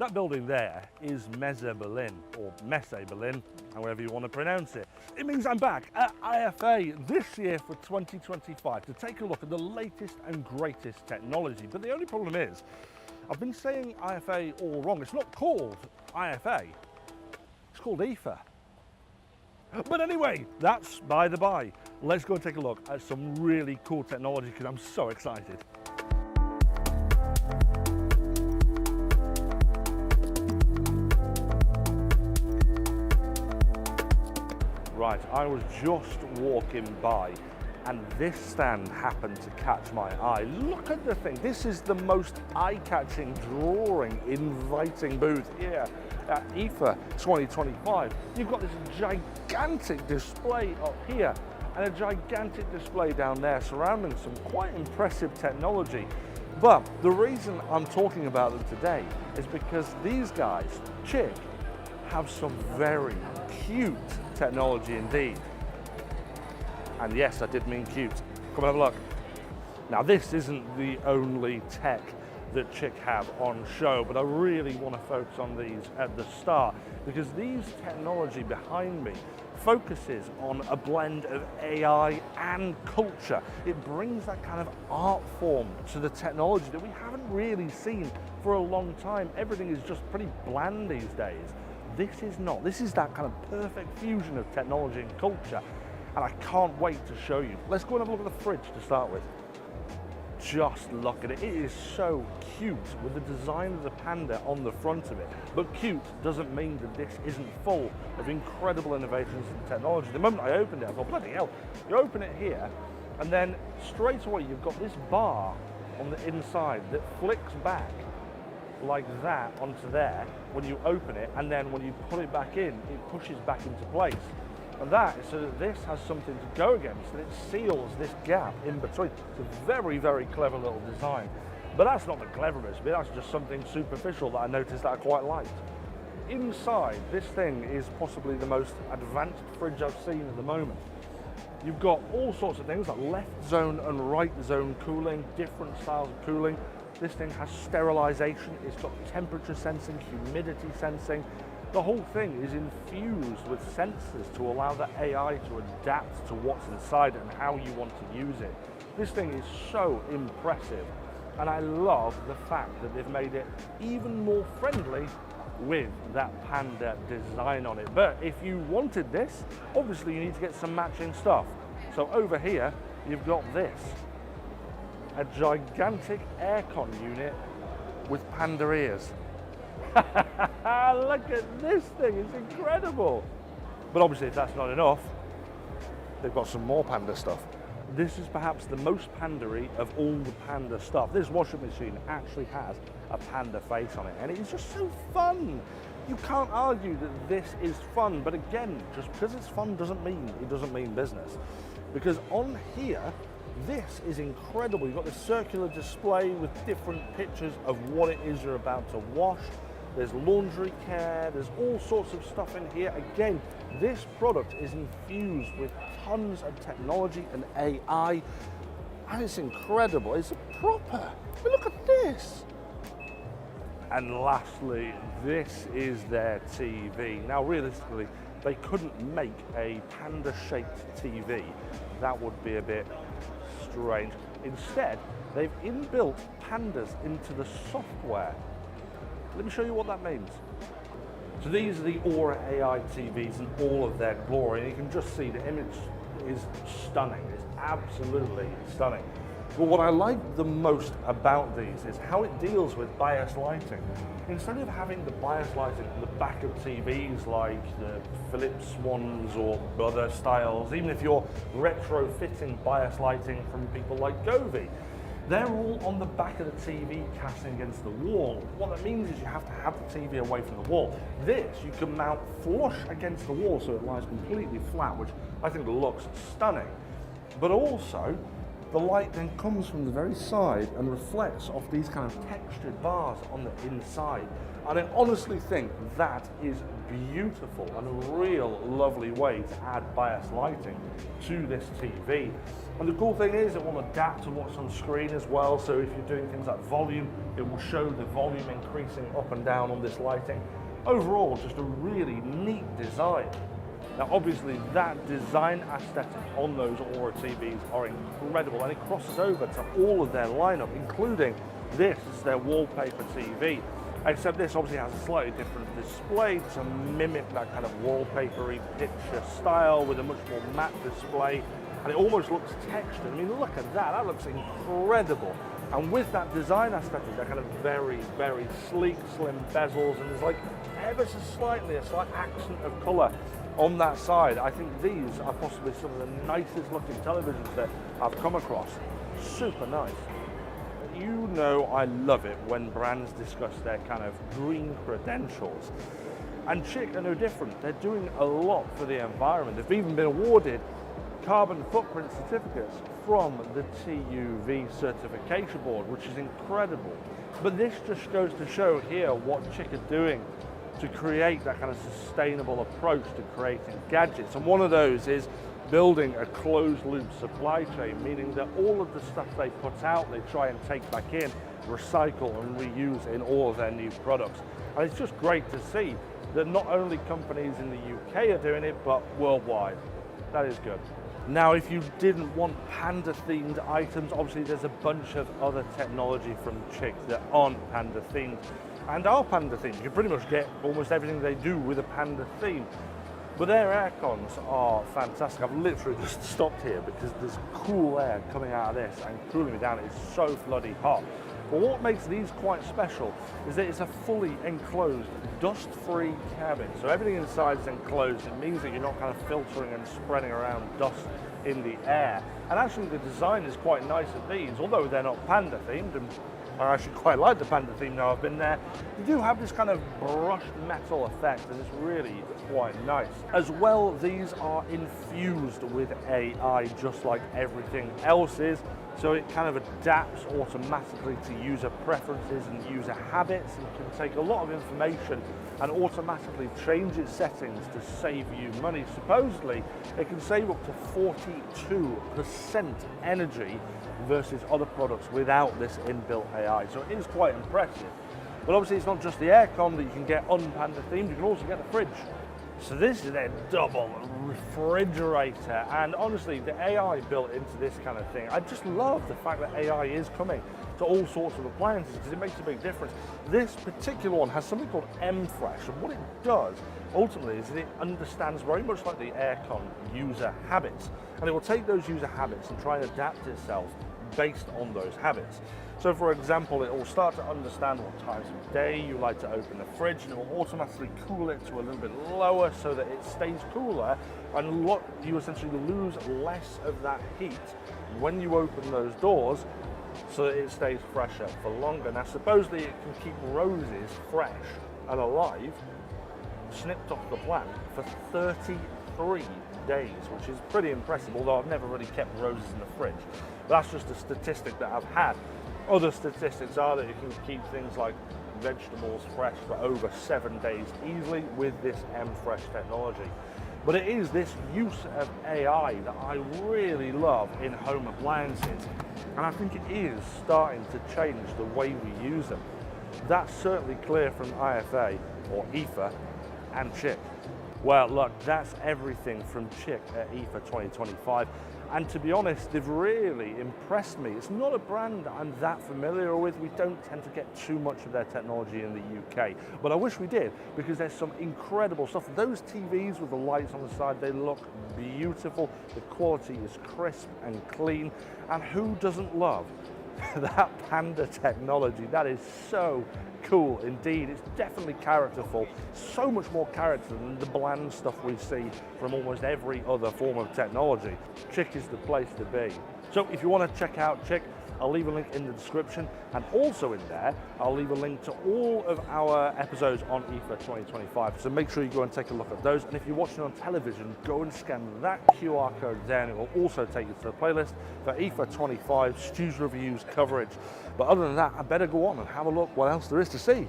That building there is Messe Berlin, or Messe Berlin, however you want to pronounce it. It means I'm back at IFA this year for 2025 to take a look at the latest and greatest technology. But the only problem is, I've been saying IFA all wrong. It's not called IFA, it's called IFA. But anyway, that's by the by. Let's go and take a look at some really cool technology because I'm so excited. Right, I was just walking by and this stand happened to catch my eye. Look at the thing. This is the most eye-catching, drawing, inviting booth here at IFA 2025. You've got this gigantic display up here and a gigantic display down there surrounding some quite impressive technology. But the reason I'm talking about them today is because these guys, CHiQ, have some very cute technology indeed. And yes, I did mean cute. Come and have a look. Now this isn't the only tech that CHiQ have on show, but I really want to focus on these at the start because these technology behind me focuses on a blend of AI and culture. It brings that kind of art form to the technology that we haven't really seen for a long time. Everything is just pretty bland these days. This is not. This is that kind of perfect fusion of technology and culture. And I can't wait to show you. Let's go and have a look at the fridge to start with. Just look at it. It is so cute with the design of the panda on the front of it. But cute doesn't mean that this isn't full of incredible innovations and technology. The moment I opened it, I thought, bloody hell. You open it here, and then straight away you've got this bar on the inside that flicks back like that onto there when you open it, and then when you put it back in, it pushes back into place. And that is so that this has something to go against, and it seals this gap in between. It's a very, very clever little design. But that's not the cleverest bit, that's just something superficial that I noticed that I quite liked. Inside, this thing is possibly the most advanced fridge I've seen at the moment. You've got all sorts of things like left zone and right zone cooling, different styles of cooling. This thing has sterilization, it's got temperature sensing, humidity sensing. The whole thing is infused with sensors to allow the AI to adapt to what's inside and how you want to use it. This thing is so impressive, and I love the fact that they've made it even more friendly with that panda design on it. But if you wanted this, obviously you need to get some matching stuff. So over here, you've got this. A gigantic aircon unit with panda ears. Look at this thing, it's incredible. But obviously if that's not enough, they've got some more panda stuff. This is perhaps the most panda-y of all the panda stuff. This washing machine actually has a panda face on it, and it's just so fun. You can't argue that this is fun, but again, just because it's fun doesn't mean business. Because on here, this is incredible. You've got this circular display with different pictures of what it is you're about to wash. There's laundry care, there's all sorts of stuff in here. Again, this product is infused with tons of technology and AI, and it's incredible. It's proper. I mean, look at this. And lastly, this is their TV. Now, realistically, they couldn't make a panda-shaped TV. That would be a bit strange. Instead, they've inbuilt pandas into the software. Let me show you what that means. So these are the Aura AI TVs in all of their glory, and you can just see the image is stunning. It's absolutely stunning. But what I like the most about these is how it deals with bias lighting. Instead of having the bias lighting on the back of TVs like the Philips ones or other styles, even if you're retrofitting bias lighting from people like Govee, they're all on the back of the TV casting against the wall. What that means is you have to have the TV away from the wall. This you can mount flush against the wall so it lies completely flat, which I think looks stunning. But also, the light then comes from the very side and reflects off these kind of textured bars on the inside. And I honestly think that is beautiful and a real lovely way to add bias lighting to this TV. And the cool thing is it will adapt to what's on screen as well. So if you're doing things like volume, it will show the volume increasing up and down on this lighting. Overall, just a really neat design. Now obviously that design aesthetic on those Aura TVs are incredible, and it crosses over to all of their lineup, including this is their wallpaper TV. Except this obviously has a slightly different display to mimic that kind of wallpapery picture style with a much more matte display, and it almost looks textured. I mean, look at that, that looks incredible. And with that design aesthetic, that kind of very, very sleek, slim bezels, and there's like ever so slightly a slight accent of colour on that side. I think these are possibly some of the nicest looking televisions that I've come across. Super nice. You know I love it when brands discuss their kind of green credentials. And CHiQ are no different. They're doing a lot for the environment. They've even been awarded carbon footprint certificates from the TUV certification board, which is incredible. But this just goes to show here what CHiQ are doing to create that kind of sustainable approach to creating gadgets. And one of those is building a closed loop supply chain, meaning that all of the stuff they put out, they try and take back in, recycle and reuse in all of their new products. And it's just great to see that not only companies in the UK are doing it, but worldwide. That is good. Now, if you didn't want panda themed items, obviously there's a bunch of other technology from CHiQ that aren't panda themed and are panda themed. You can pretty much get almost everything they do with a panda theme. But their air cons are fantastic. I've literally just stopped here because there's cool air coming out of this and cooling me down. It's so bloody hot. But what makes these quite special is that it's a fully enclosed, dust-free cabin. So everything inside is enclosed. It means that you're not kind of filtering and spreading around dust in the air. And actually the design is quite nice of these, although they're not panda themed. And I actually quite like the panda theme now I've been there. They do have this kind of brushed metal effect, and it's really quite nice. As well, these are infused with AI, just like everything else is. So it kind of adapts automatically to user preferences and user habits, and can take a lot of information and automatically change its settings to save you money. Supposedly, it can save up to 42% energy versus other products without this inbuilt AI. So it is quite impressive. But obviously it's not just the aircon that you can get un-panda themed, you can also get the fridge. So this is their double refrigerator, and honestly the AI built into this kind of thing, I just love the fact that AI is coming to all sorts of appliances because it makes a big difference. This particular one has something called M-Fresh, and what it does ultimately is that it understands very much like the aircon user habits, and it will take those user habits and try and adapt itself based on those habits. So for example, it will start to understand what times of day you like to open the fridge, and it will automatically cool it to a little bit lower so that it stays cooler, and you essentially lose less of that heat when you open those doors so that it stays fresher for longer. Now supposedly it can keep roses fresh and alive, snipped off the plant, for 33 days, which is pretty impressive, although I've never really kept roses in the fridge. But that's just a statistic that I've had. Other statistics are that you can keep things like vegetables fresh for over 7 days easily with this M-Fresh technology. But it is this use of AI that I really love in home appliances, and I think it is starting to change the way we use them. That's certainly clear from IFA, or IFA, and CHiQ. Well, look, that's everything from CHiQ at IFA 2025. And to be honest, they've really impressed me. It's not a brand I'm that familiar with. We don't tend to get too much of their technology in the UK, but I wish we did, because there's some incredible stuff. Those TVs with the lights on the side, they look beautiful. The quality is crisp and clean. And who doesn't love that Panda technology? That is so cool indeed. It's definitely characterful, so much more character than the bland stuff we see from almost every other form of technology. CHiQ is the place to be. So if you want to check out CHiQ, I'll leave a link in the description, and also in there I'll leave a link to all of our episodes on IFA 2025, so make sure you go and take a look at those. And if you're watching on television, go and scan that QR code there, and it will also take you to the playlist for IFA 25 Stu's Reviews coverage. But other than that, I better go on and have a look what else there is to see.